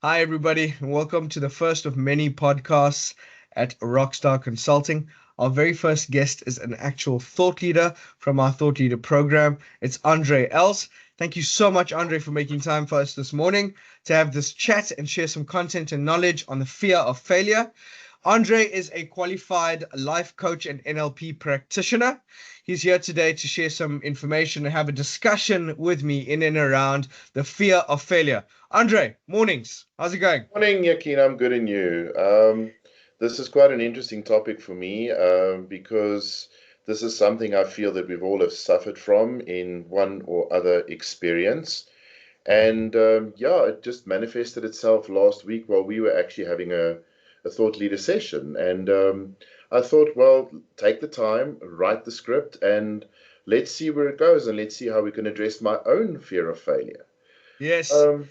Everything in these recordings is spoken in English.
Hi, everybody, and welcome to the first of many podcasts at Rockstar Consulting. Our very first guest is an actual thought leader from our thought leader program. It's Andre Els. Thank you so much, Andre, for making time for us this morning to have this chat and share some content and knowledge on the fear of failure. Andre is a qualified life coach and NLP practitioner. He's here today to share some information and have a discussion with me in and around the fear of failure. Andre, mornings. How's it going? Morning, Yakin. I'm good and you. This is quite an interesting topic for me because this is something I feel that we've all have suffered from in one or other experience. And yeah, it just manifested itself last week while we were actually having a thought leader session. And I thought, well, take the time, write the script, and let's see where it goes, and let's see how we can address my own fear of failure. Yes, Um,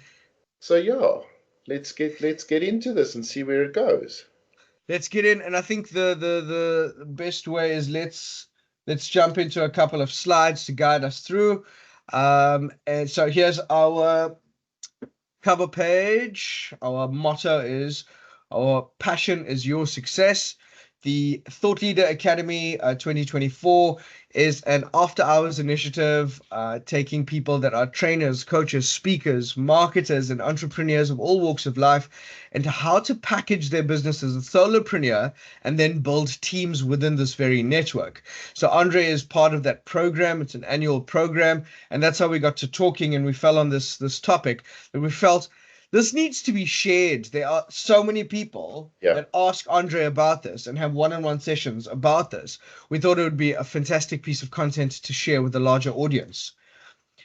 so yeah, let's get into this and see where it goes. let's get in. And I think the best way is let's jump into a couple of slides to guide us through. And so here's our cover page. Our motto is our passion is your success. The Thought Leader Academy 2024 is an after hours initiative taking people that are trainers, coaches, speakers, marketers, and entrepreneurs of all walks of life into how to package their business as a solopreneur and then build teams within this very network. So, Andre is part of that program. It's an annual program, and that's how we got to talking and we fell on this topic that we felt this needs to be shared. There are so many people Yeah. that ask Andre about this and have one-on-one sessions about this. We thought it would be a fantastic piece of content to share with a larger audience.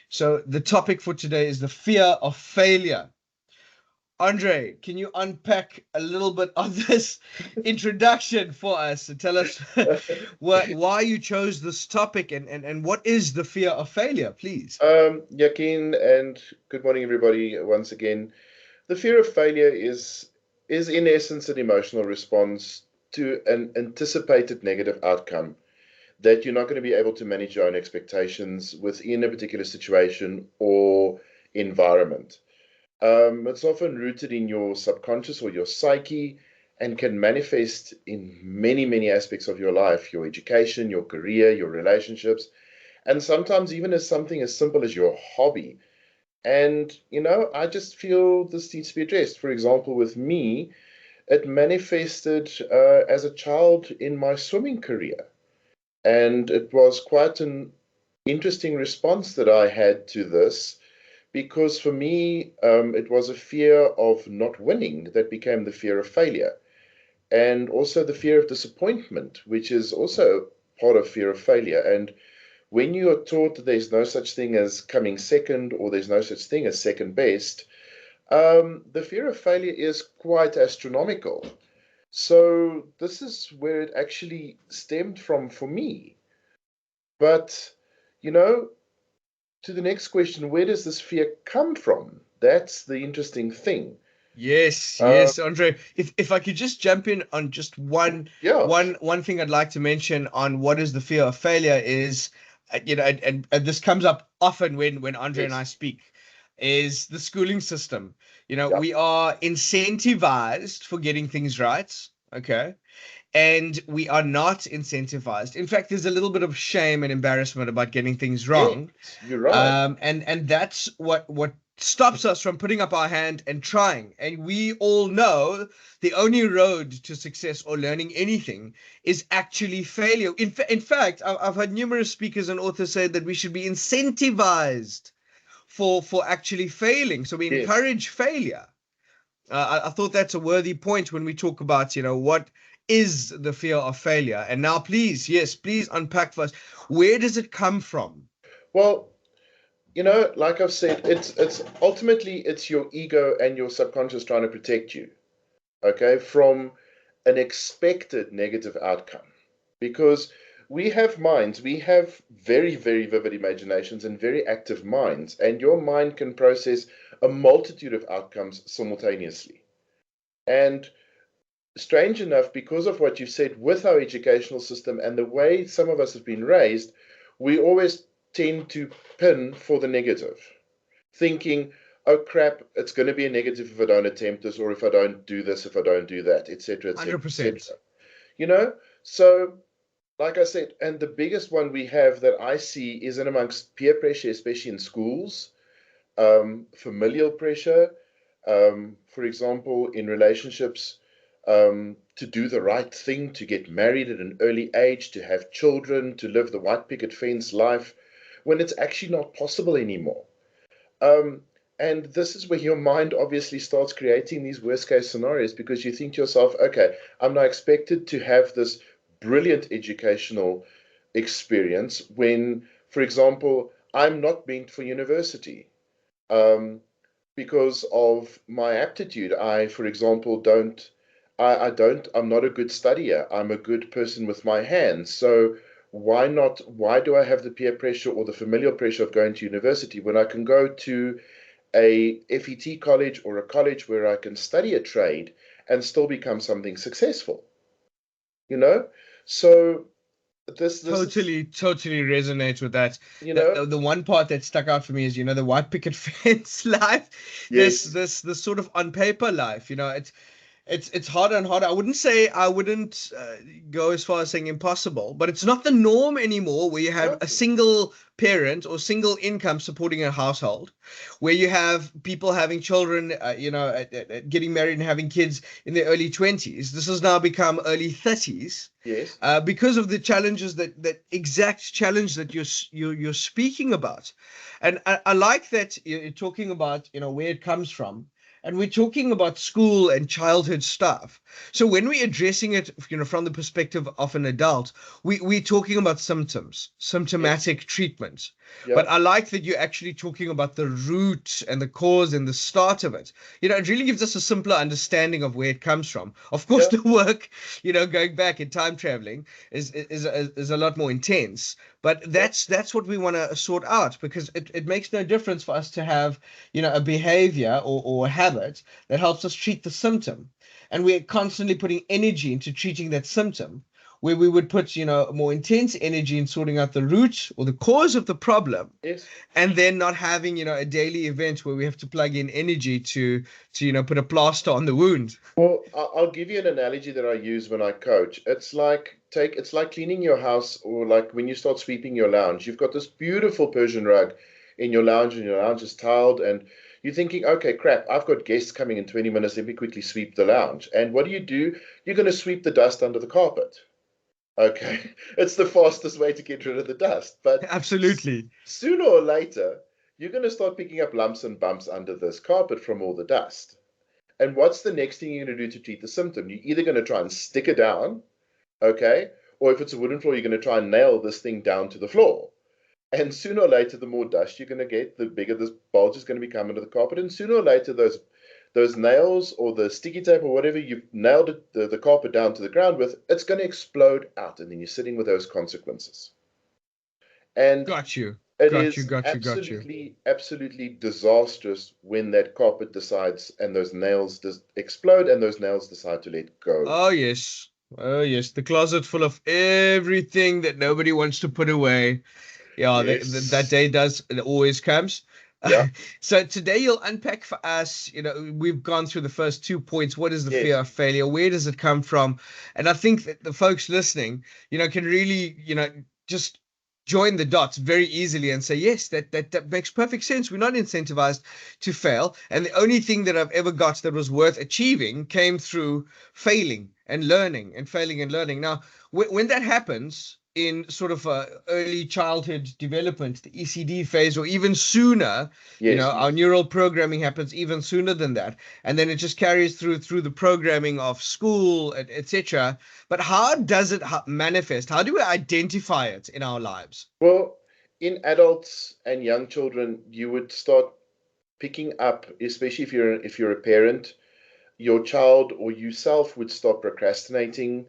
So the topic for today is the fear of failure. Andre, can you unpack a little bit of this introduction for us and tell us why you chose this topic and what is the fear of failure, please? Yakin, and good morning, everybody. Once again, the fear of failure is in essence an emotional response to an anticipated negative outcome that you're not going to be able to manage your own expectations within a particular situation or environment. It's often rooted in your subconscious or your psyche and can manifest in many, many aspects of your life, your education, your career, your relationships, and sometimes even as something as simple as your hobby. And, I just feel this needs to be addressed. For example, with me, it manifested as a child in my swimming career. And it was quite an interesting response that I had to this because for me, it was a fear of not winning that became the fear of failure. And also the fear of disappointment, which is also part of fear of failure. And when you are taught that there's no such thing as coming second or there's no such thing as second best, the fear of failure is quite astronomical. So this is where it actually stemmed from for me. But, you know, to the next question, where does this fear come from? That's the interesting thing. Yes, Uh, yes, Andre. If I could just jump in on just yeah, one thing I'd like to mention on what is the fear of failure is, and this comes up often when Andre and I yes, speak, is the schooling system. yeah, We are incentivized for getting things right, okay, and we are not incentivized. In fact, there's a little bit of shame and embarrassment about getting things yes, wrong, you're right. and that's what stops us from putting up our hand and trying. And we all know the only road to success or learning anything is actually failure. In fact, I've heard numerous speakers and authors say that we should be incentivized for actually failing. So we Yes. encourage failure. I thought that's a worthy point when we talk about, what is the fear of failure. And now, please, yes, please unpack for us. Where does it come from? Well, like I've said, it's ultimately it's your ego and your subconscious trying to protect you, okay, from an expected negative outcome. Because we have minds, we have very, very vivid imaginations and very active minds, and your mind can process a multitude of outcomes simultaneously. And strange enough, because of what you said with our educational system and the way some of us have been raised, we always tend to pin for the negative, thinking, oh crap, it's going to be a negative if I don't attempt this, or if I don't do this, if I don't do that, etc., etc., 100%. etc. You know, so like I said, and the biggest one we have that I see is in amongst peer pressure, especially in schools, familial pressure, for example, in relationships, to do the right thing, to get married at an early age, to have children, to live the white picket fence life, when it's actually not possible anymore. Um, and this is where your mind obviously starts creating these worst case scenarios, because you think to yourself, okay, I'm now expected to have this brilliant educational experience when, for example, I'm not meant for university, um, because of my aptitude. I, for example, I'm not a good studier. I'm a good person with my hands. So why not? Why do I have the peer pressure or the familial pressure of going to university when I can go to a FET college or a college where I can study a trade and still become something successful? You know, so this is, Totally resonate with that. you know, The one part that stuck out for me is, the white picket fence life, yes, this sort of on paper life. It's harder and harder. I wouldn't go as far as saying impossible, but it's not the norm anymore where you have no, a single parent or single income supporting a household, where you have people having children, getting married and having kids in their early 20s. This has now become early 30s, yes, because of the challenges that exact challenge that you're speaking about. And I like that you're talking about, where it comes from, and we're talking about school and childhood stuff. So when we're addressing it, from the perspective of an adult, we're talking about symptoms, yes, symptomatic treatment. yeah, But I like that you're actually talking about the root and the cause and the start of it. It really gives us a simpler understanding of where it comes from. Of course, yeah, the work, going back in time traveling is a lot more intense. But yeah, that's what we want to sort out, because it makes no difference for us to have, a behavior or a habit that helps us treat the symptom. And we're constantly putting energy into treating that symptom, where we would put, more intense energy in sorting out the root or the cause of the problem, yes. and then not having, a daily event where we have to plug in energy to put a plaster on the wound. Well, I'll give you an analogy that I use when I coach. It's like cleaning your house, or like when you start sweeping your lounge. You've got this beautiful Persian rug in your lounge, and your lounge is tiled, and you're thinking, okay, crap, I've got guests coming in 20 minutes. Let me quickly sweep the lounge. And what do? You're going to sweep the dust under the carpet. Okay, it's the fastest way to get rid of the dust. But Absolutely. sooner or later, you're going to start picking up lumps and bumps under this carpet from all the dust. And what's the next thing you're going to do to treat the symptom? You're either going to try and stick it down, okay? Or if it's a wooden floor, you're going to try and nail this thing down to the floor. And sooner or later, the more dust you're going to get, the bigger this bulge is going to become under the carpet. And sooner or later, those nails or the sticky tape or whatever you've nailed the carpet down to the ground with, it's going to explode out. And then you're sitting with those consequences. And Got you. it Got you. is Got you. Got you. absolutely, absolutely disastrous when that carpet decides and those nails explode and those nails decide to let go. Oh, yes. Oh, yes. The closet full of everything that nobody wants to put away. Yeah, that Yes. day it always comes. Yeah. So today you'll unpack for us, we've gone through the first 2 points. What is the fear Yes. of failure? Where does it come from? And I think that the folks listening, can really, just join the dots very easily and say, yes, that makes perfect sense. We're not incentivized to fail. And the only thing that I've ever got that was worth achieving came through failing and learning and failing and learning. Now, when that happens in sort of early childhood development, the ECD phase, or even sooner, Yes. our neural programming happens even sooner than that, and then it just carries through the programming of school, etc. But how does it manifest? How do we identify it in our lives? Well, in adults and young children, you would start picking up, especially if you're a parent, your child or yourself would start procrastinating.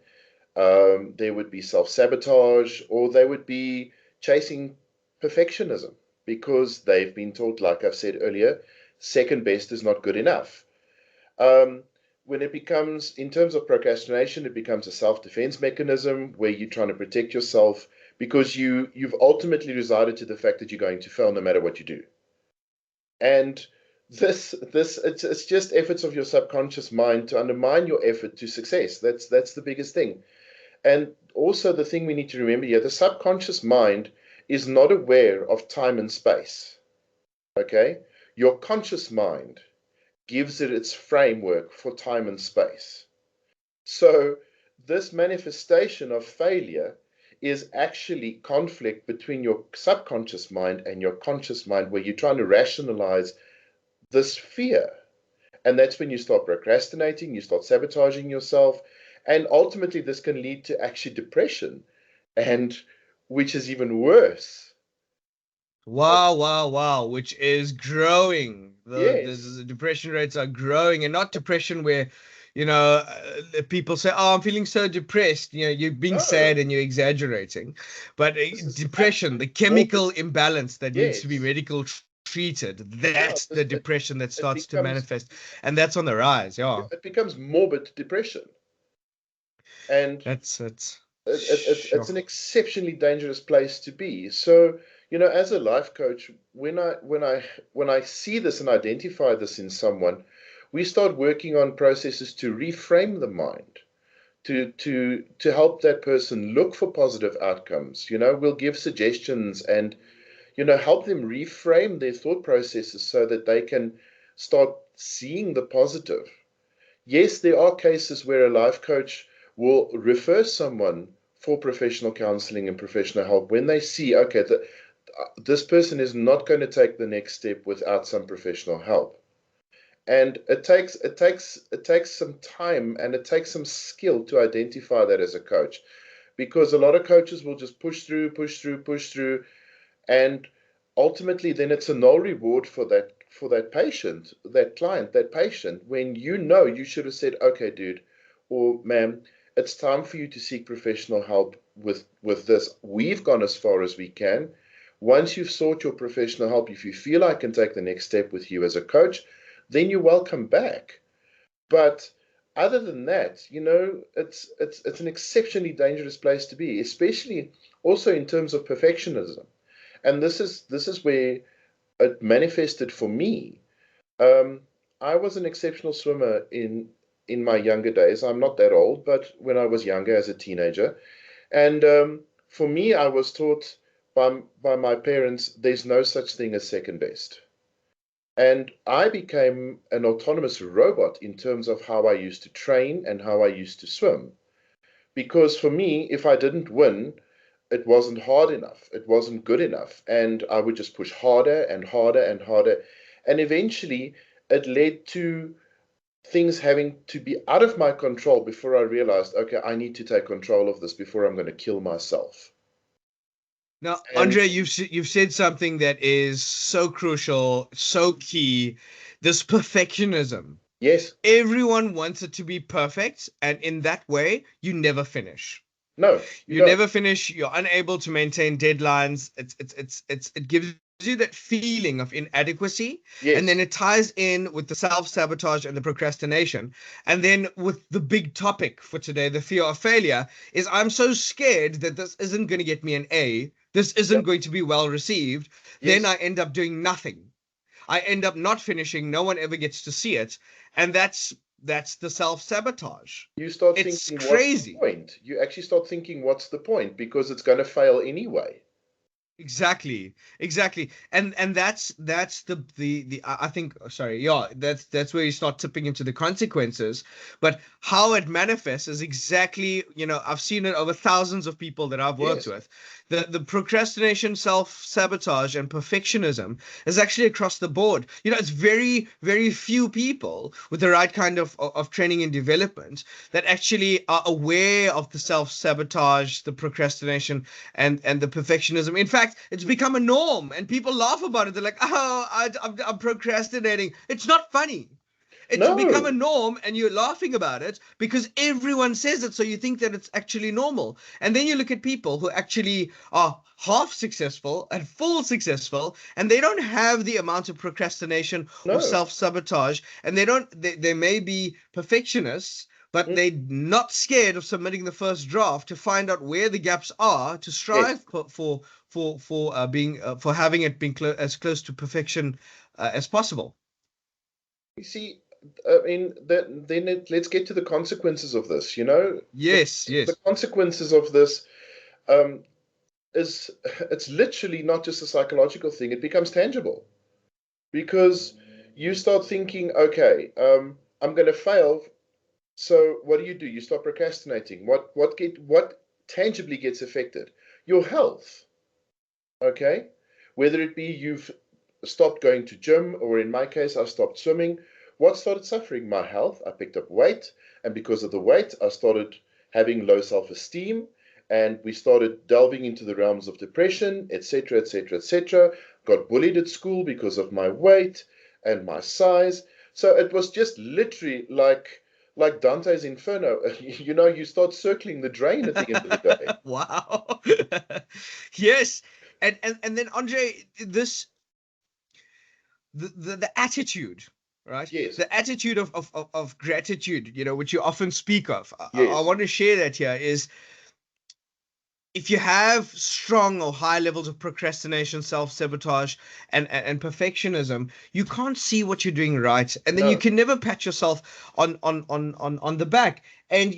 There would be self-sabotage, or they would be chasing perfectionism because they've been taught, like I've said earlier, second best is not good enough. Um, when it becomes, in terms of procrastination, it becomes a self-defense mechanism where you're trying to protect yourself because you've ultimately resided to the fact that you're going to fail no matter what you do. And it's just efforts of your subconscious mind to undermine your effort to success. That's the biggest thing. And also the thing we need to remember here, the subconscious mind is not aware of time and space. Okay? Your conscious mind gives it its framework for time and space. So this manifestation of failure is actually conflict between your subconscious mind and your conscious mind, where you're trying to rationalize this fear. And that's when you start procrastinating, you start sabotaging yourself, and ultimately this can lead to actually depression, and which is even worse. Wow, which is growing. Yes. The depression rates are growing, and not depression where, people say, "Oh, I'm feeling so depressed." You're being sad No, and you're exaggerating. But this is depression, actually the morbid. chemical imbalance that needs to be Yes. medical treated, Yeah, that's the depression that it starts to becomes manifest, and that's on the rise. Yeah, it becomes morbid depression. And that's it's sure. an exceptionally dangerous place to be. So, as a life coach, when I see this and identify this in someone, we start working on processes to reframe the mind, to help that person look for positive outcomes. We'll give suggestions and help them reframe their thought processes so that they can start seeing the positive. Yes, there are cases where a life coach will refer someone for professional counseling and professional help when they see, okay, that this person is not going to take the next step without some professional help. And it takes some time and it takes some skill to identify that as a coach, because a lot of coaches will just push through, push through, push through, and ultimately then it's a null reward for that patient, that client, that patient, when you should have said, okay, dude or ma'am, it's time for you to seek professional help with this. We've gone as far as we can. Once you've sought your professional help, if you feel I can take the next step with you as a coach, then you're welcome back. But other than that, it's an exceptionally dangerous place to be, especially also in terms of perfectionism. And this is where it manifested for me. Um, I was an exceptional swimmer in my younger days. I'm not that old, but when I was younger as a teenager, and for me, I was taught by my parents, there's no such thing as second best. And I became an autonomous robot in terms of how I used to train and how I used to swim. Because for me, if I didn't win, it wasn't hard enough. It wasn't good enough. And I would just push harder and harder and harder. And eventually, it led to things having to be out of my control before I realized, okay, I need to take control of this before I'm going to kill myself. Now, And Andre, you've said something that is so crucial, so key. This perfectionism. yes, Everyone wants it to be perfect, and in that way, you never finish. no, you You don't. never finish. You're unable to maintain deadlines. It gives you that feeling of inadequacy, and then Yes, it ties in with the self-sabotage and the procrastination, and then with the big topic for today, the fear of failure, is I'm so scared that this isn't going to get me an A, this isn't yep, going to be well received, then I yes. end up doing nothing. I end up not finishing, no one ever gets to see it, and that's the self-sabotage. You start It's thinking, what's the crazy. point? You actually start thinking, what's the point? Because it's going to fail anyway. Exactly, and that's the I think, sorry, yeah, that's where you start tipping into the consequences. But how it manifests is exactly, I've seen it over thousands of people that I've worked Yes, with. The procrastination, self-sabotage, and perfectionism is actually across the board. It's very few people with the right kind of training and development that actually are aware of the self-sabotage, the procrastination, and the perfectionism. In fact, it's become a norm, and people laugh about it. They're like, "Oh, I'm procrastinating." It's not funny. It's become a no, norm, and you're laughing about it because everyone says it. So you think that it's actually normal. And then you look at people who actually are half successful and full successful, and they don't have the amount of procrastination or no. self sabotage, and they may be perfectionists, but Mm, they're not scared of submitting the first draft to find out where the gaps are to yes, strive for being for having it being as close to perfection as possible. You see, I mean, let's get to the consequences of this. Yes, The yes. consequences of this um, is it's literally not just a psychological thing. It becomes tangible because you start thinking, okay, I'm going to fail. So what do? You start procrastinating. What tangibly gets affected? Your health. Okay, whether it be you've stopped going to gym, or in my case, I stopped swimming. What started suffering? My health. I picked up weight, and because of the weight, I started having low self-esteem, and we started delving into the realms of depression, etc., etc., etc. Got bullied at school because of my weight and my size. So it was just literally like Dante's Inferno. You start circling the drain at the end of the day. Wow. Yes. And then Andre, this the attitude, right? Yes, The attitude of gratitude, which you often speak of. I yes, want to share that here is, if you have strong or high levels of procrastination, self-sabotage, and perfectionism, you can't see what you're doing right, and then you no, can never pat yourself on the back. And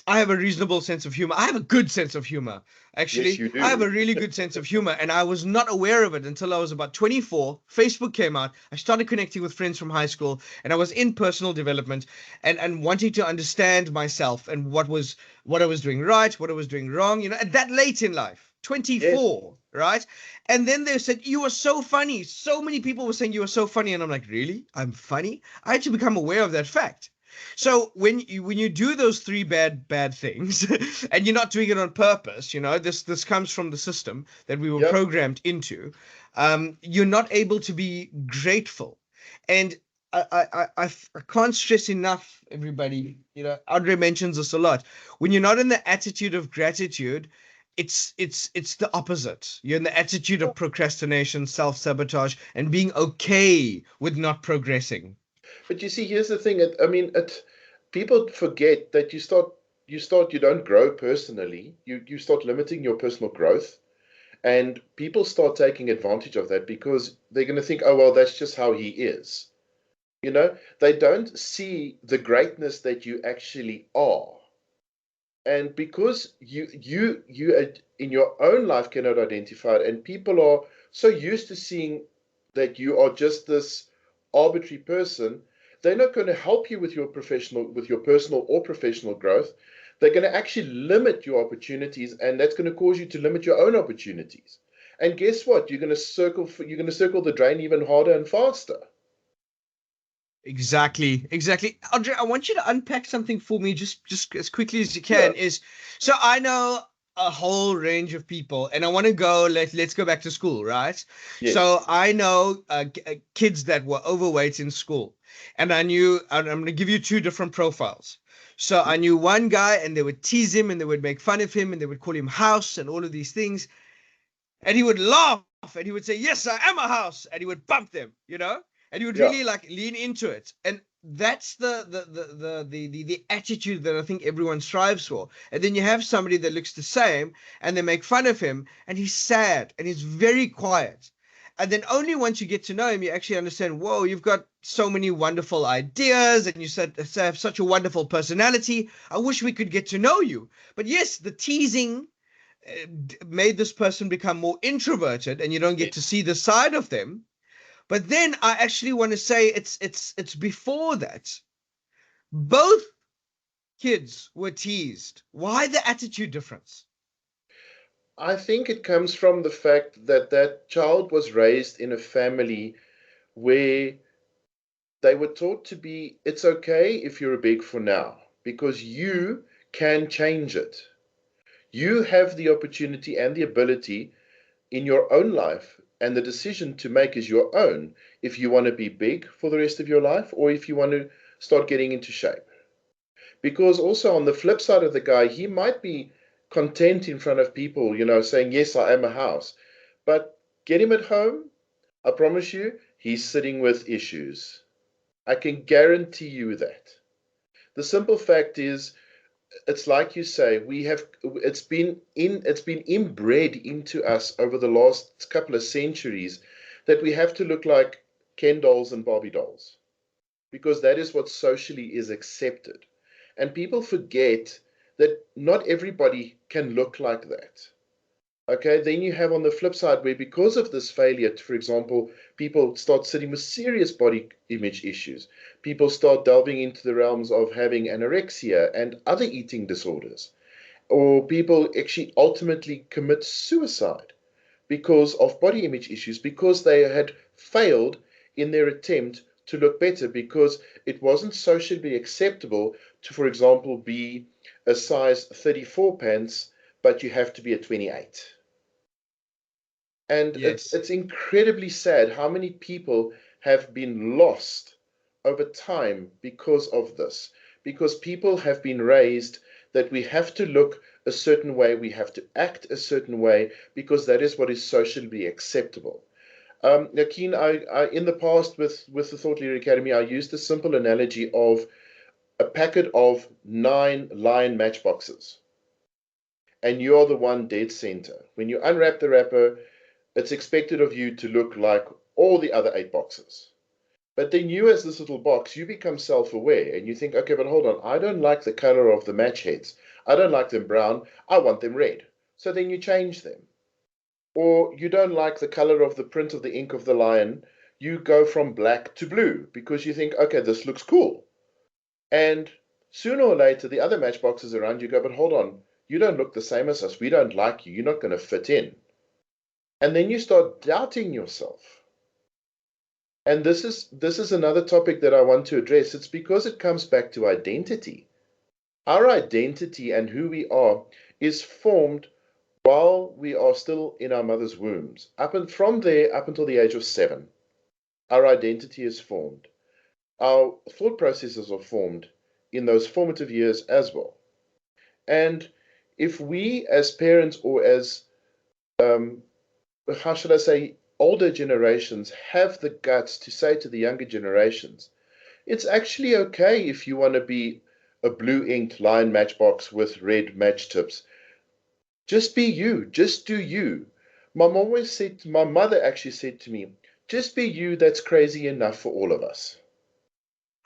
I have a reasonable sense of humor. I have a good sense of humor, yes, actually. you I have do. a really good sense of humor, and I was not aware of it until I was about 24. Facebook came out. I started connecting with friends from high school, and I was in personal development and wanting to understand myself and what I was doing right, what I was doing wrong, at that late in life. Yes. 24, right? And then they said, "You were so funny." So many people were saying you were so funny, and I'm like, "Really? I'm funny?" I had to become aware of that fact. So when you do those three bad things, and you're not doing it on purpose, this comes from the system that we were Yep. programmed into. You're not able to be grateful, and I can't stress enough, everybody. Andre mentions this a lot. When you're not in the attitude of gratitude, it's the opposite. You're in the attitude of procrastination, self-sabotage, and being okay with not progressing. But you see, here's the thing. People forget that you don't grow personally. You start limiting your personal growth, and people start taking advantage of that because they're going to think, oh well, that's just how he is. They don't see the greatness that you actually are, and because you in your own life cannot identify it, and people are so used to seeing that you are just this arbitrary person, they're not going to help you with your personal or professional growth. They're going to actually limit your opportunities, and that's going to cause you to limit your own opportunities. And guess what? You're going to circle the drain even harder and faster. Exactly, exactly. Andre, I want you to unpack something for me just as quickly as you Yeah. can. So I know a whole range of people, and I want to let's go back to school, right? Yes. So I know kids that were overweight in school, and I'm going to give you two different profiles. So I knew one guy, and they would tease him, and they would make fun of him, and they would call him house and all of these things, and he would laugh, and he would say, "Yes, I am a house," and he would bump them, and he would Yeah. really like lean into it. And that's the attitude that I think everyone strives for. And then you have somebody that looks the same, and they make fun of him, and he's sad and he's very quiet. And then only once you get to know him, you actually understand, whoa, you've got so many wonderful ideas, and you said have such a wonderful personality. I wish we could get to know you. But yes, the teasing made this person become more introverted, and you don't get to Yes. see the side of them. But then I actually want to say it's before that. Both kids were teased. Why the attitude difference? I think it comes from the fact that that child was raised in a family where they were taught to be, it's okay if you're big for now, because you can change it. You have the opportunity and the ability in your own life, and the decision to make is your own, if you want to be big for the rest of your life or if you want to start getting into shape. Because also on the flip side of the guy, he might be content in front of people, saying, yes, I am a house. But get him at home, I promise you, he's sitting with issues. I can guarantee you that. The simple fact is, it's like you say, it's been inbred into us over the last couple of centuries that we have to look like Ken dolls and Barbie dolls. because that is what socially is accepted. And people forget that not everybody can look like that. Okay, then you have on the flip side where because of this failure, for example, people start sitting with serious body image issues. People start delving into the realms of having anorexia and other eating disorders. Or people actually ultimately commit suicide because of body image issues, because they had failed in their attempt to look better, because it wasn't socially acceptable to, for example, be a size 34 pants, but you have to be a 28. And it's Yes. it's incredibly sad how many people have been lost over time because of this. Because people have been raised that we have to look a certain way, we have to act a certain way, because that is what is socially acceptable. Now, Keen, in the past with the Thought Leader Academy, I used the simple analogy of a packet of 9 lion matchboxes, and you're the one dead center. When you unwrap the wrapper, it's expected of you to look like all the other 8 boxes. But then you, as this little box, you become self-aware and you think, okay, but hold on, I don't like the color of the match heads. I don't like them brown. I want them red. So then you change them. Or you don't like the color of the print of the ink of the lion. You go from black to blue because you think, okay, this looks cool. And sooner or later, the other matchboxes around you go, but hold on, you don't look the same as us. We don't like you. You're not going to fit in. And then you start doubting yourself. And this is another topic that I want to address. It's because it comes back to identity. Our identity and who we are is formed while we are still in our mother's wombs. From there, up until the age of 7, our identity is formed. Our thought processes are formed in those formative years as well. And if we as parents or as how should I say, older generations have the guts to say to the younger generations, it's actually okay if you want to be a blue inked line matchbox with red match tips. Just be you, just do you. My mother actually said to me, just be you, that's crazy enough for all of us.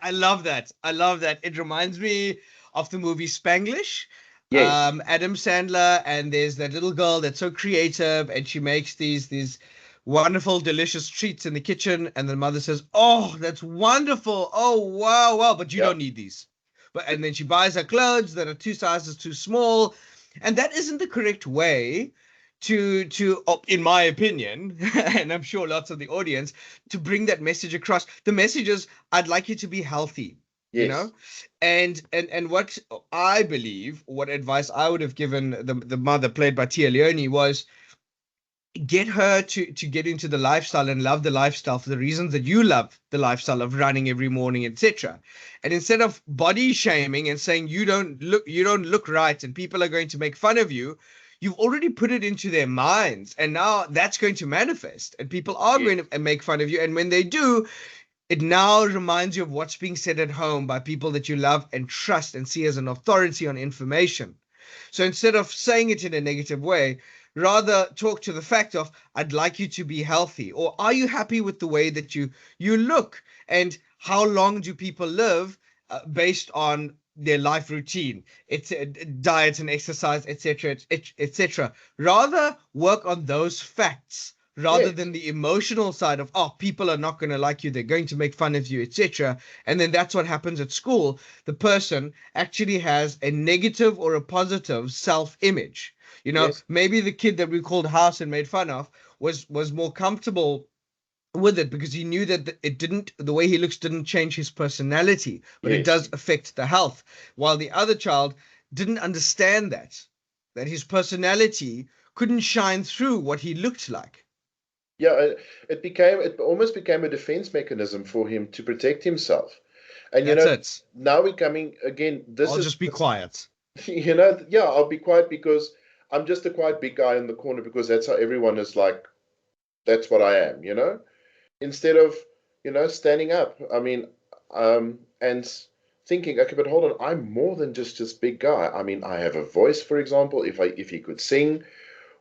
I love that. I love that. It reminds me of the movie Spanglish. Yes. Adam Sandler, and there's that little girl that's so creative, and she makes these wonderful, delicious treats in the kitchen, and the mother says, "Oh, that's wonderful! Oh, wow, wow! But you don't Yep. need these." But and then she buys her clothes that are 2 sizes too small, and that isn't the correct way in my opinion, and I'm sure lots of the audience, to bring that message across. The message is, I'd like you to be healthy, you know? Yes. And what I believe, what advice I would have given the mother played by Tia Leone was get her to get into the lifestyle and love the lifestyle for the reasons that you love the lifestyle of running every morning, etc. And instead of body shaming and saying you don't look right and people are going to make fun of you, you've already put it into their minds, and now that's going to manifest and people are Yes. going to make fun of you, and when they do, it now reminds you of what's being said at home by people that you love and trust and see as an authority on information. So instead of saying it in a negative way, rather talk to the fact of, I'd like you to be healthy, or are you happy with the way that you look, and how long do people live based on their life routine, it's diet and exercise, etc., etc. Rather work on those facts rather Yes. than the emotional side of, oh, people are not going to like you, they're going to make fun of you, etc. And then that's what happens at school. The person actually has a negative or a positive self-image. Yes. Maybe the kid that we called house and made fun of was more comfortable with it because he knew that it didn't, the way he looks didn't change his personality, but it Yes. does affect the health, while the other child didn't understand that his personality couldn't shine through what he looked like. Yeah, it almost became a defense mechanism for him to protect himself. And That's it. now we're coming again. I'll just be quiet. Yeah, I'll be quiet because I'm just a quiet big guy in the corner because that's how everyone is like, that's what I am. Instead of, standing up. I mean, and thinking, okay, but hold on, I'm more than just this big guy. I mean, I have a voice, for example, if he could sing,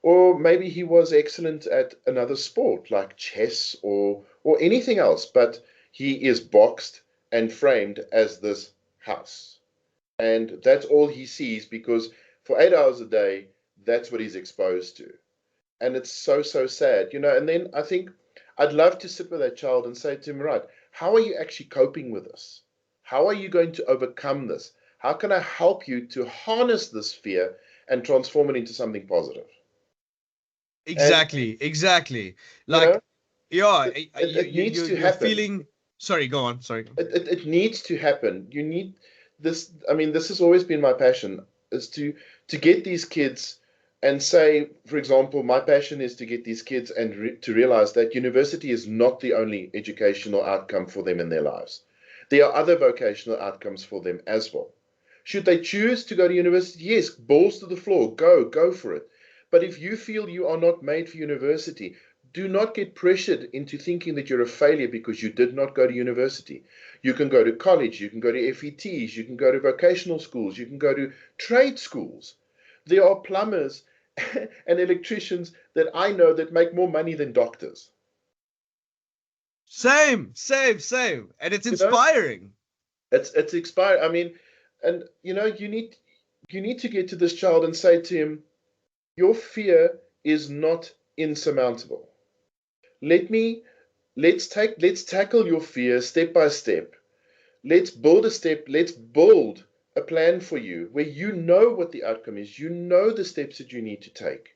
or maybe he was excellent at another sport like chess or anything else, but he is boxed and framed as this house. And that's all he sees, because for 8 hours a day, that's what he's exposed to. And it's so, so sad, And then I think I'd love to sit with that child and say to him, right, how are you actually coping with this? How are you going to overcome this? How can I help you to harness this fear and transform it into something positive? Exactly. You Like, know, yeah, it needs to you're happen. feeling. Sorry, go on. Sorry. It needs to happen. You need this. I mean, this has always been my passion, is to get these kids and say, for example, my passion is to get these kids and to realize that university is not the only educational outcome for them in their lives. There are other vocational outcomes for them as well. Should they choose to go to university? Yes, balls to the floor, go for it. But if you feel you are not made for university, do not get pressured into thinking that you're a failure because you did not go to university. You can go to college, you can go to FETs, you can go to vocational schools, you can go to trade schools. There are plumbers and electricians that I know that make more money than doctors. Same. And it's You know, inspiring. it's expired. I mean, and you need to get to this child and say to him, your fear is not insurmountable. Let's tackle your fear step by step. Let's build a plan for you where you know what the outcome is. You know the steps that you need to take.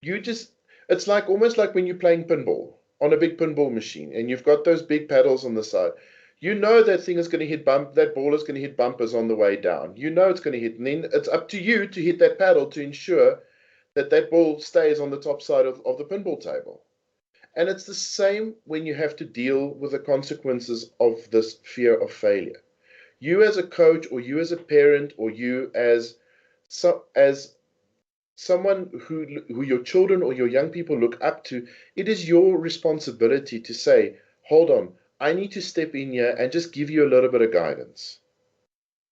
You just It's like almost like when you're playing pinball on a big pinball machine and you've got those big paddles on the side. You know that thing is going to that ball is going to hit bumpers on the way down. You know it's going to hit, and then it's up to you to hit that paddle to ensure that that ball stays on the top side of the pinball table. And it's the same when you have to deal with the consequences of this fear of failure. You as a coach, or you as a parent, or you as someone who your children or your young people look up to, it is your responsibility to say, hold on, I need to step in here and just give you a little bit of guidance.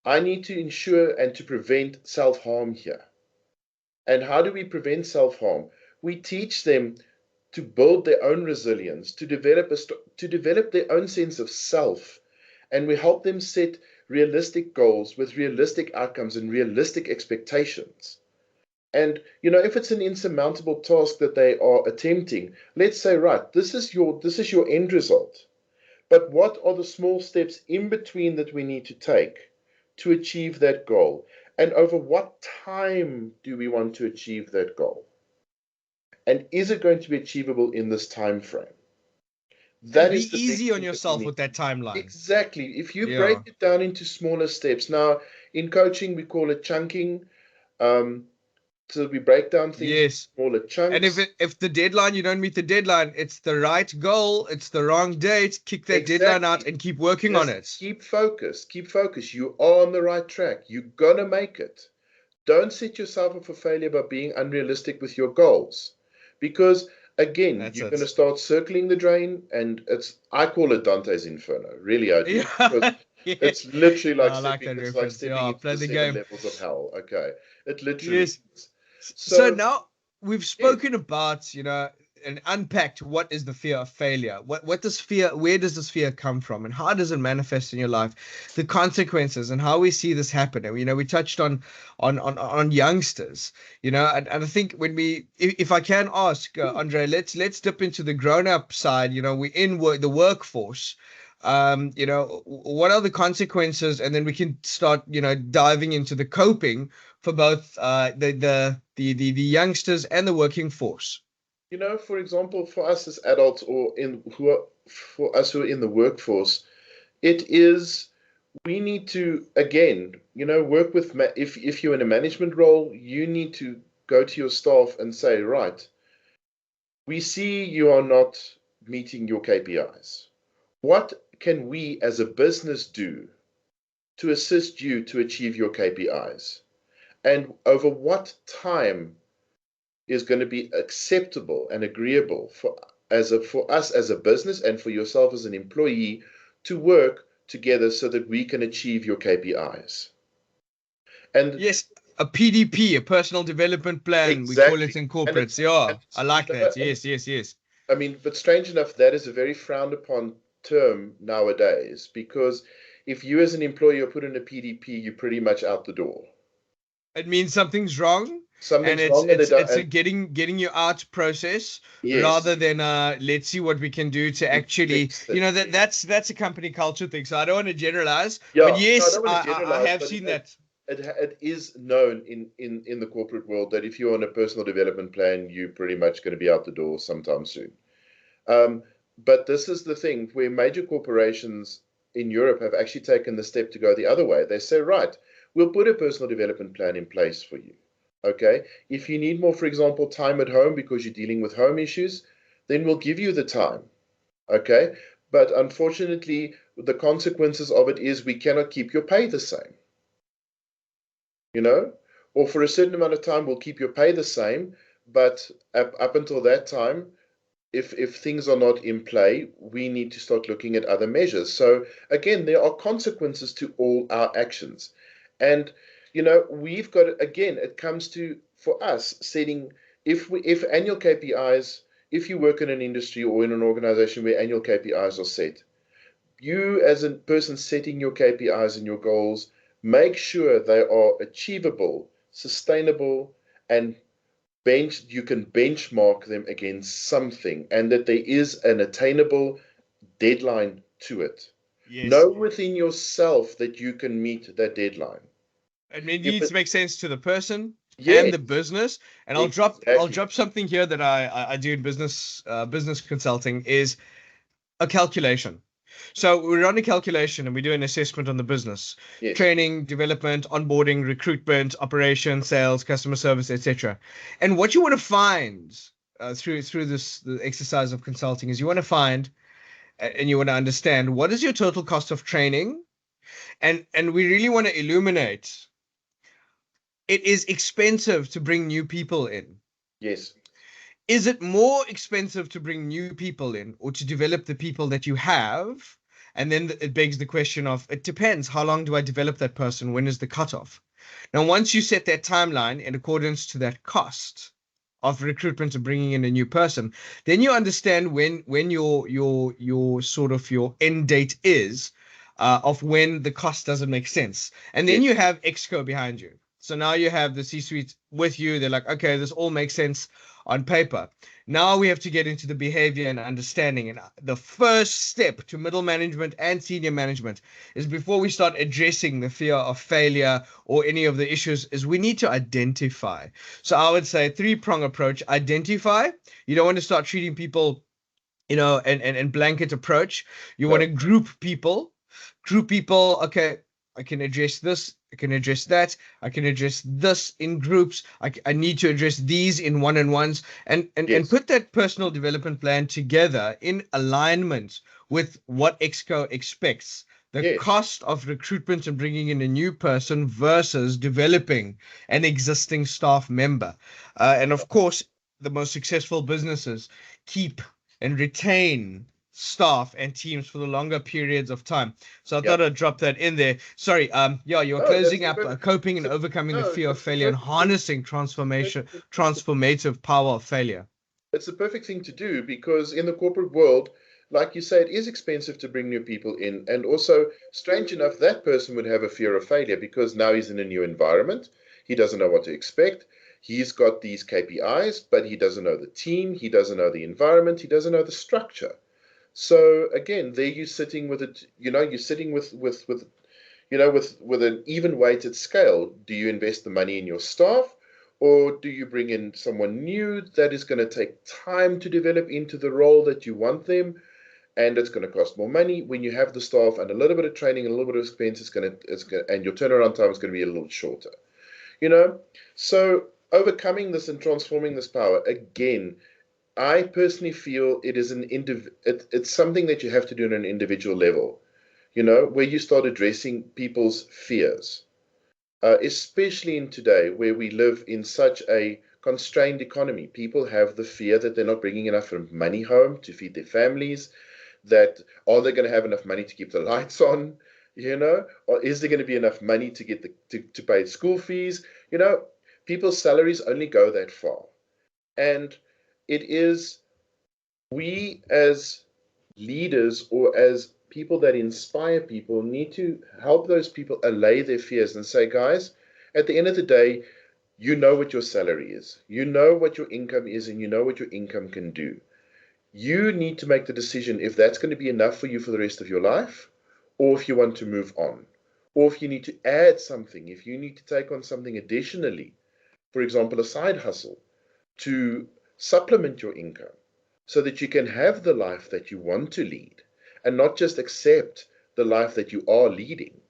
I need to ensure and to prevent self-harm here. And how do we prevent self-harm? We teach them to build their own resilience, to develop their own sense of self, and we help them set realistic goals with realistic outcomes and realistic expectations. And if it's an insurmountable task that they are attempting, let's say, right, this is your end result. But what are the small steps in between that we need to take to achieve that goal? And over what time do we want to achieve that goal? And is it going to be achievable in this time frame? And That be is the big easy on thing that we yourself need. with that timeline. Exactly. If you break Yeah. it down into smaller steps. Now, in coaching, we call it chunking. So we break down things into Yes. smaller And chunks. if the deadline, you don't meet the deadline, it's the right goal, it's the wrong date, kick that deadline out Exactly. and keep working on Just it. keep focused. Keep focused. You are on the right track. You're going to make it. Don't set yourself up for failure by being unrealistic with your goals. Because again, That's you're going to it. start circling the drain, and I call it Dante's Inferno. Really, I do. Because Yeah. Yeah. it's literally like I like that it's like reference. stepping Yeah, into play the the seven game. levels of hell. Okay. It literally Yes. is. So So, now we've yes. spoken about, and unpacked what is the fear of failure. What does fear, where does this fear come from, and how does it manifest in your life? The consequences and how we see this happen. And, we touched on youngsters, and I think when if I can ask, Andre, let's dip into the grown-up side. We're in the workforce. What are the consequences, and then we can start, diving into the coping for both the youngsters and the working force. For example, for us as adults, for us who are in the workforce, it is we need to again, work with if you're in a management role, you need to go to your staff and say, right, we see you are not meeting your KPIs. What can we as a business do to assist you to achieve your KPIs? And over what time is going to be acceptable and agreeable for us as a business and for yourself as an employee to work together so that we can achieve your KPIs. And Yes, a PDP, a personal development plan, we call it exactly, in and corporates. and Yeah, I it's, like that. Yes, yes, yes. I mean, but strange enough, that is a very frowned upon term nowadays, because if you as an employer put in a PDP, you're pretty much out the door. It means something's wrong, and Something's wrong, and it's a getting you out process yes, rather than let's see what we can do to to actually, fix you it. know, Yes. that's a company culture thing. So I don't want to generalize, but Yeah, no, I yes, don't want to I generalize, have but seen that. it is known in the corporate world that if you're on a personal development plan, you're pretty much going to be out the door sometime soon. Um, but this is the thing where major corporations in Europe have actually taken the step to go the other way. They say, right, we'll put a personal development plan in place for you. Okay. If you need more, for example, time at home because you're dealing with home issues, then we'll give you the time. Okay. But unfortunately, the consequences of it is we cannot keep your pay the same, you know, or for a certain amount of time, we'll keep your pay the same. But up until that time, if things are not in play, we need to start looking at other measures. So again, there are consequences to all our actions. And we've got, again, it comes to, for us, setting, if annual KPIs, if you work in an industry or in an organization where annual KPIs are set, you as a person setting your KPIs and your goals, make sure they are achievable, sustainable, and you can benchmark them against something, and that there is an attainable deadline to it. Yes, Know within yourself that you can meet that deadline. I mean, it If needs it, to make sense to the person and yes, the business. And I'll exactly. drop something here that I do in business consulting is a calculation. So we run a calculation and we do an assessment on the business, Yes, training, development, onboarding, recruitment, operations, sales, customer service, etc. And what you want to find through the exercise of consulting is you want to find and you want to understand what is your total cost of training, and we really want to illuminate it is expensive to bring new people in. yes, Is it more expensive to bring new people in or to develop the people that you have? And then it begs the question of it depends. How long do I develop that person? When is the cutoff? Now, once you set that timeline in accordance to that cost of recruitment and bringing in a new person, then you understand when your sort of your end date is of when the cost doesn't make sense, and then yes, you have Exco behind you. So now you have the C-suite with you. They're like, okay, this all makes sense on paper. Now we have to get into the behavior and understanding. And the first step to middle management and senior management is before we start addressing the fear of failure or any of the issues is we need to identify. So I would say three-prong approach. Identify. You don't want to start treating people, and blanket approach. You want no, to group people. Okay, I can address this. I can address that. I can address this in groups. I need to address these in one-on-ones, and yes, put that personal development plan together in alignment with what Exco expects. The yes, cost of recruitment and bringing in a new person versus developing an existing staff member. And of course, the most successful businesses keep and retain staff and teams for the longer periods of time. So I yeah. thought I'd drop that in there. Sorry, yeah, you're No, that's closing the up, perfect. coping It's and a overcoming the no. fear of It's the failure and perfect thing. harnessing transformation, Perfect thing to do. transformative power of failure. It's the perfect thing to do because in the corporate world, like you say, it is expensive to bring new people in. And also, strange enough, that person would have a fear of failure because now he's in a new environment. He doesn't know what to expect. He's got these KPIs, but he doesn't know the team. He doesn't know the environment. He doesn't know the structure. So again, there you're sitting with it, you're sitting with an even weighted scale. Do you invest the money in your staff, or do you bring in someone new that is going to take time to develop into the role that you want them, and it's going to cost more money when you have the staff and a little bit of training and a little bit of expense and your turnaround time is going to be a little shorter. You know, so overcoming this and transforming this power again. I personally feel it is it's something that you have to do on an individual level, where you start addressing people's fears, especially in today where we live in such a constrained economy. People have the fear that they're not bringing enough money home to feed their families, that are they going to have enough money to keep the lights on, or is there going to be enough money to get to pay school fees? People's salaries only go that far. And it is we as leaders or as people that inspire people need to help those people allay their fears and say, guys, at the end of the day, you know what your salary is, you know what your income is, and you know what your income can do. You need to make the decision if that's going to be enough for you for the rest of your life, or if you want to move on, or if you need to add something, if you need to take on something additionally, for example, a side hustle to supplement your income so that you can have the life that you want to lead and not just accept the life that you are leading.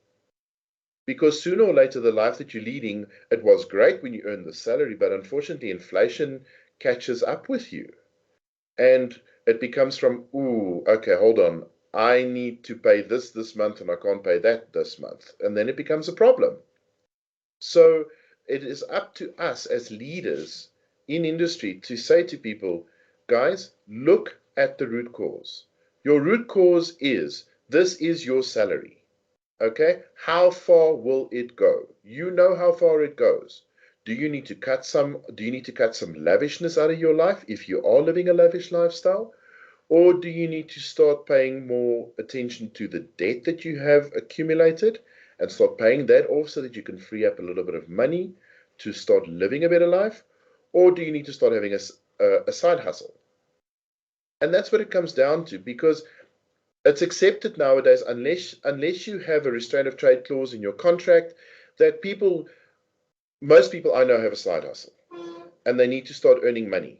Because sooner or later, the life that you're leading, it was great when you earned the salary, but unfortunately, inflation catches up with you. And it becomes from, ooh, okay, hold on. I need to pay this month and I can't pay that this month. And then it becomes a problem. So it is up to us as leaders in industry to say to people, guys, look at the root cause. Your root cause is this is your salary. Okay? How far will it go? You know how far it goes. Do you need to cut some lavishness out of your life if you are living a lavish lifestyle? Or do you need to start paying more attention to the debt that you have accumulated and start paying that off so that you can free up a little bit of money to start living a better life? Or do you need to start having a side hustle? And that's what it comes down to, because it's accepted nowadays, unless you have a restraint of trade clause in your contract, that most people I know have a side hustle and they need to start earning money.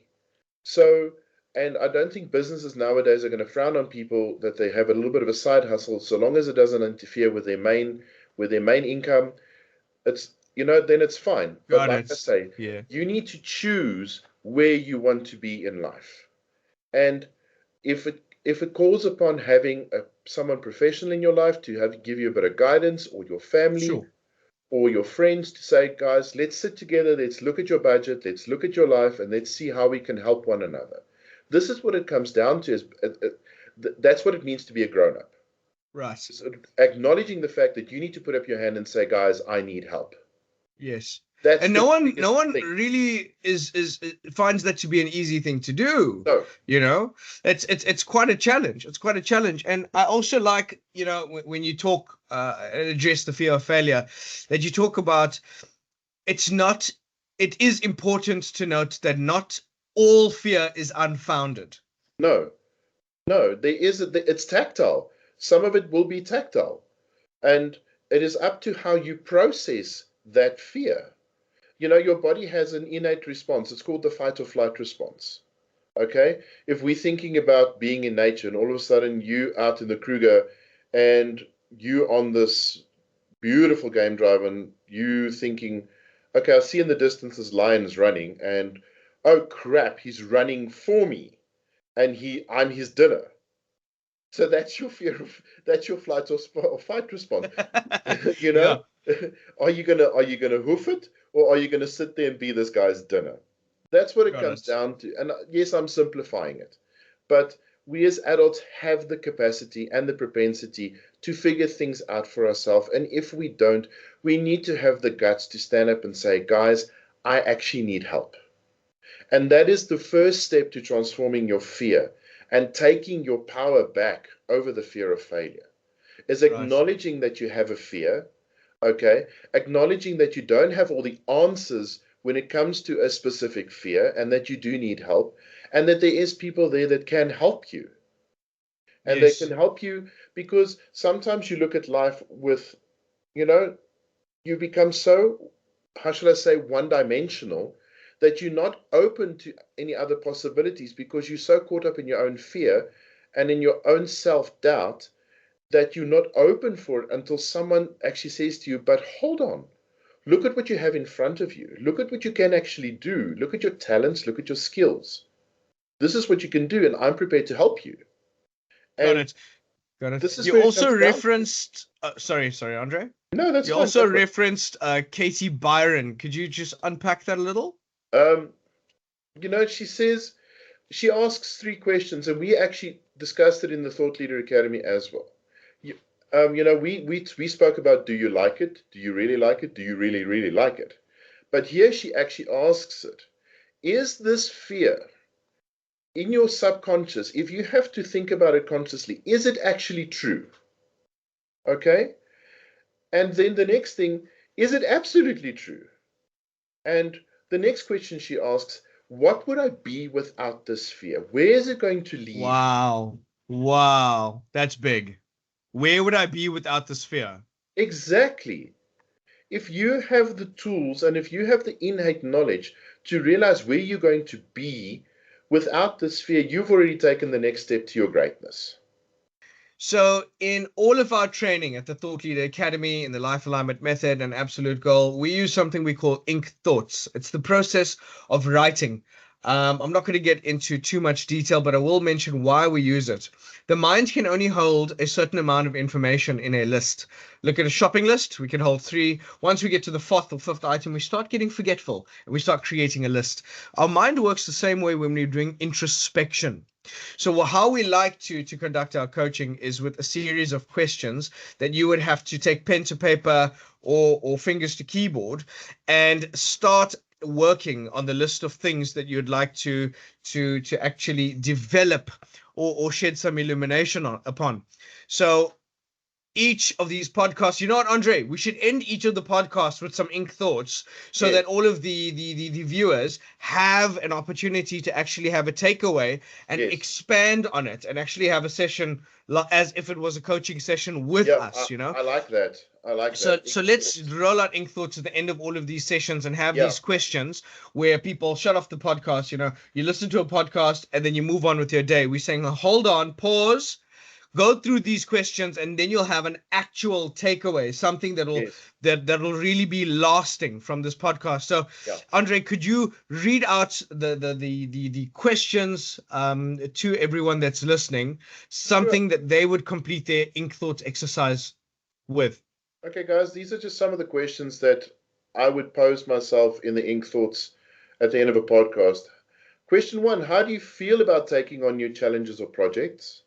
So, and I don't think businesses nowadays are going to frown on people that they have a little bit of a side hustle, so long as it doesn't interfere with their main income. It's then it's fine. But Got like it. I say, Yeah. you need to choose where you want to be in life. And if it calls upon having someone professional in your life to give you a bit of guidance, or your family Sure. or your friends to say, guys, let's sit together, let's look at your budget, let's look at your life, and let's see how we can help one another. This is what it comes down to. That's what it means to be a grown up. Right. So acknowledging the fact that you need to put up your hand and say, guys, I need help. Yes. That's And the no biggest one thing. really is finds that to be an easy thing to do. No, You know, it's quite a challenge. It's quite a challenge. And I also like, when you talk and address the fear of failure, that you talk about it's not. It is important to note that not all fear is unfounded. no, no. It's tactile. Some of it will be tactile. And it is up to how you process that fear. Your body has an innate response. It's called the fight or flight response. Okay? If we're thinking about being in nature and all of a sudden you out in the Kruger and you on this beautiful game drive and you thinking, okay, I see in the distance this lion running and oh crap, he's running for me and I'm his dinner. So that's your that's your flight or fight response. you Yeah. know, are you gonna hoof it, or are you gonna sit there and be this guy's dinner? That's what it Got comes it. down to. And yes, I'm simplifying it, but we as adults have the capacity and the propensity to figure things out for ourselves. And if we don't, we need to have the guts to stand up and say, guys, I actually need help. And that is the first step to transforming your fear and taking your power back over the fear of failure, is Right. acknowledging that you have a fear, okay? Acknowledging that you don't have all the answers when it comes to a specific fear and that you do need help, and that there is people there that can help you. And they can Yes. help you because sometimes you look at life with, you know, you become so, how shall I say, one dimensional that you're not open to any other possibilities because you're so caught up in your own fear and in your own self doubt that you're not open for it until someone actually says to you, but hold on, look at what you have in front of you. Look at what you can actually do. Look at your talents. Look at your skills. This is what you can do, and I'm prepared to help you. Got And it. Got it. this is You where it also comes down to. referenced. Sorry, Andre. No, that's You fine. Go also for it. referenced Katie Byron. Could you just unpack that a little? Um, she says, she asks three questions, and we actually discussed it in the Thought Leader Academy as well. We spoke about, do you like it? Do you really like it? Do you really, really like it? But here she actually asks it, is this fear in your subconscious, if you have to think about it consciously, is it actually true? Okay? And then the next thing, is it absolutely true? And the next question she asks, what would I be without this fear? Where is it going to leave me? Wow. Wow. That's big. Where would I be without this fear? Exactly. If you have the tools and if you have the innate knowledge to realize where you're going to be without this fear, you've already taken the next step to your greatness. So, in all of our training at the Thought Leader Academy, in the Life Alignment Method and Absolute Goal, we use something we call ink thoughts. It's the process of writing. I'm not going to get into too much detail, but I will mention why we use it. The mind can only hold a certain amount of information in a list. Look at a shopping list, we can hold three. Once we get to the fourth or fifth item, we start getting forgetful and we start creating a list. Our mind works the same way when we're doing introspection. So how we like to conduct our coaching is with a series of questions that you would have to take pen to paper or fingers to keyboard and start working on the list of things that you'd like to actually develop or shed some illumination upon. So each of these podcasts, you know what, Andre, we should end each of the podcasts with some ink thoughts so Yes, that all of the viewers have an opportunity to actually have a takeaway and yes. expand on it and actually have a session as if it was a coaching session with Yeah, us, you know. I like that. I like So, that. so Ink let's thoughts. roll out ink thoughts at the end of all of these sessions and have Yeah, these questions where people shut off the podcast. You know, you listen to a podcast and then you move on with your day. We're saying, hold on, pause, go through these questions, and then you'll have an actual takeaway, something yes, that'll really be lasting from this podcast. So, yeah. Andre, could you read out the questions to everyone that's listening, Sure. something that they would complete their ink thoughts exercise with? Okay, guys, these are just some of the questions that I would pose myself in the ink thoughts at the end of a podcast. Question one, how do you feel about taking on new challenges or projects?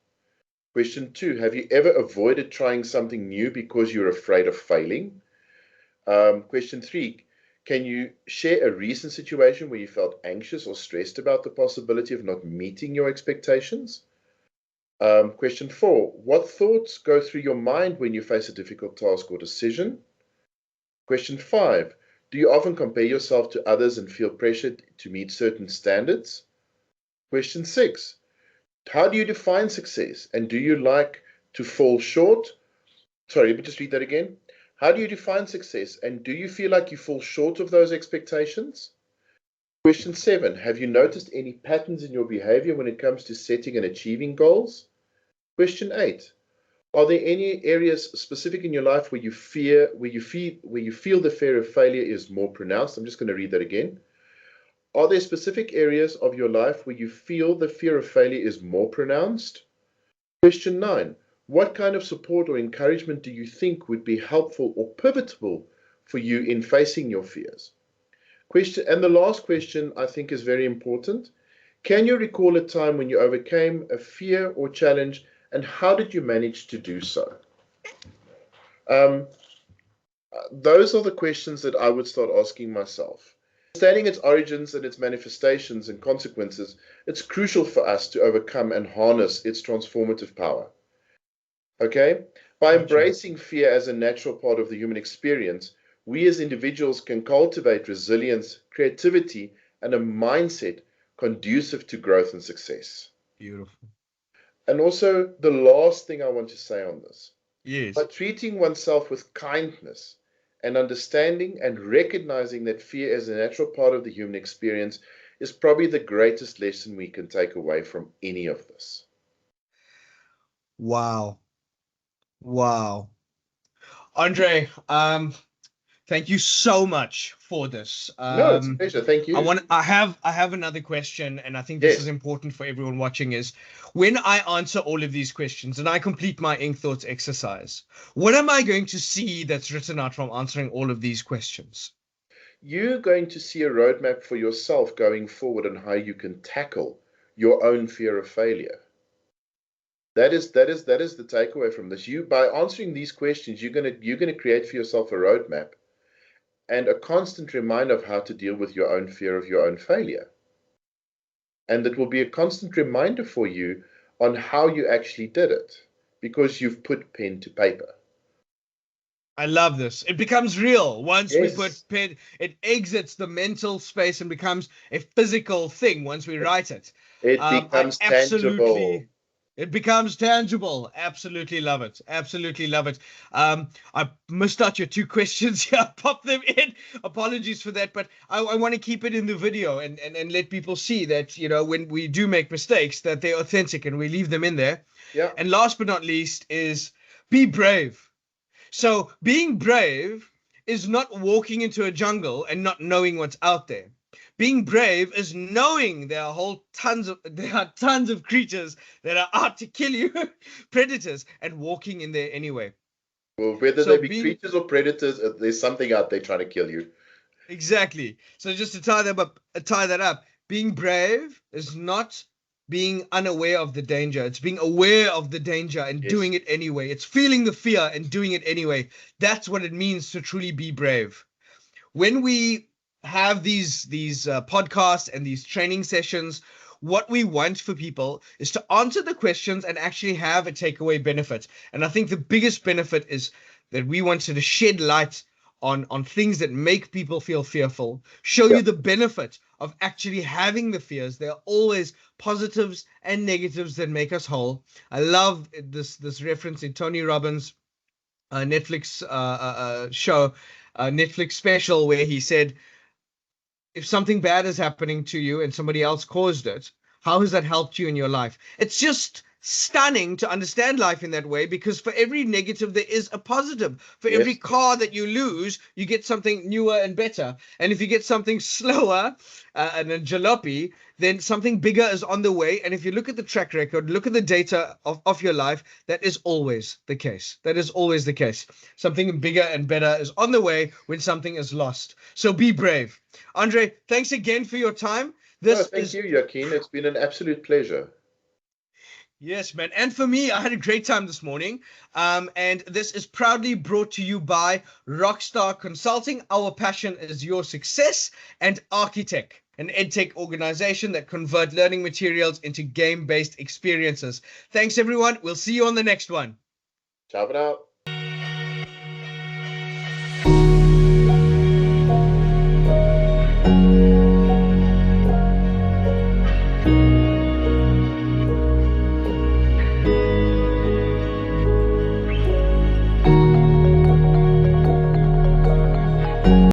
Question two, have you ever avoided trying something new because you're afraid of failing? Question three, can you share a recent situation where you felt anxious or stressed about the possibility of not meeting your expectations? Question four, what thoughts go through your mind when you face a difficult task or decision? Question five, do you often compare yourself to others and feel pressured to meet certain standards? Question six, how do you define success and do you like to fall short? Sorry, let me just read that again. How do you define success and do you feel like you fall short of those expectations? Question seven, have you noticed any patterns in your behavior when it comes to setting and achieving goals? Question eight, are there any areas specific in your life where you feel the fear of failure is more pronounced? I'm just going to read that again. Are there specific areas of your life where you feel the fear of failure is more pronounced? Question 9. What kind of support or encouragement do you think would be helpful or pivotal for you in facing your fears? And the last question I think is very important. Can you recall a time when you overcame a fear or challenge and how did you manage to do so? Um, those are the questions that I would start asking myself. Understanding its origins and its manifestations and consequences, it's crucial for us to overcome and harness its transformative power. Okay? By Gotcha. embracing fear as a natural part of the human experience, we as individuals can cultivate resilience, creativity, and a mindset conducive to growth and success. Beautiful. And also, the last thing I want to say on this, by Yes. treating oneself with kindness and understanding and recognizing that fear is a natural part of the human experience is probably the greatest lesson we can take away from any of this. Wow. Wow. Andre, thank you so much for this. No, it's a pleasure. Thank you. I have another question, and I think this is Yes. important for everyone watching is when I answer all of these questions and I complete my ink thoughts exercise, what am I going to see that's written out from answering all of these questions? You're going to see a roadmap for yourself going forward on how you can tackle your own fear of failure. That is the takeaway from this. You by answering these questions, you're gonna create for yourself a roadmap and a constant reminder of how to deal with your own fear of your own failure. and it will be a constant reminder for you on how you actually did it because you've put pen to paper. I love this. It becomes real once we put Yes, pen. It exits the mental space and becomes a physical thing once we it, write it. it I becomes tangible. absolutely. It becomes tangible. Absolutely love it. Absolutely love it. I missed out your two questions here. Pop them in. Apologies for that, but I want to keep it in the video and let people see that, you know, when we do make mistakes, that they're authentic and we leave them in there. Yeah, And last but not least is be brave. So being brave is not walking into a jungle and not knowing what's out there. Being brave is knowing there are tons of creatures that are out to kill you, predators, and walking in there anyway. well, whether So they be being creatures or predators, there's something out there trying to kill you. Exactly. So just to tie that up, being brave is not being unaware of the danger. It's being aware of the danger and Yes, doing it anyway. It's feeling the fear and doing it anyway. That's what it means to truly be brave. When we have these podcasts and these training sessions, what we want for people is to answer the questions and actually have a takeaway benefit. And I think the biggest benefit is that we wanted to shed light on things that make people feel fearful, show yeah, you the benefit of actually having the fears. There are always positives and negatives that make us whole. I love this reference in Tony Robbins' Netflix show, Netflix special, where he said, if something bad is happening to you and somebody else caused it, how has that helped you in your life? It's just stunning to understand life in that way, because for every negative there is a positive. For every yes, car that you lose, you get something newer and better. And if you get something slower and a jalopy, then something bigger is on the way. And if you look at the track record, look at the data of your life, that is always the case. That is always the case. Something bigger and better is on the way when something is lost. So be brave. Andre, thanks again for your time. no, This thank is you, Joaquin. It's been an absolute pleasure. Yes, man. And for me, I had a great time this morning. And this is proudly brought to you by Rockstar Consulting. Our passion is your success, and Architect, an edtech organization that convert learning materials into game-based experiences. Thanks, everyone. We'll see you on the next one. Ciao for now.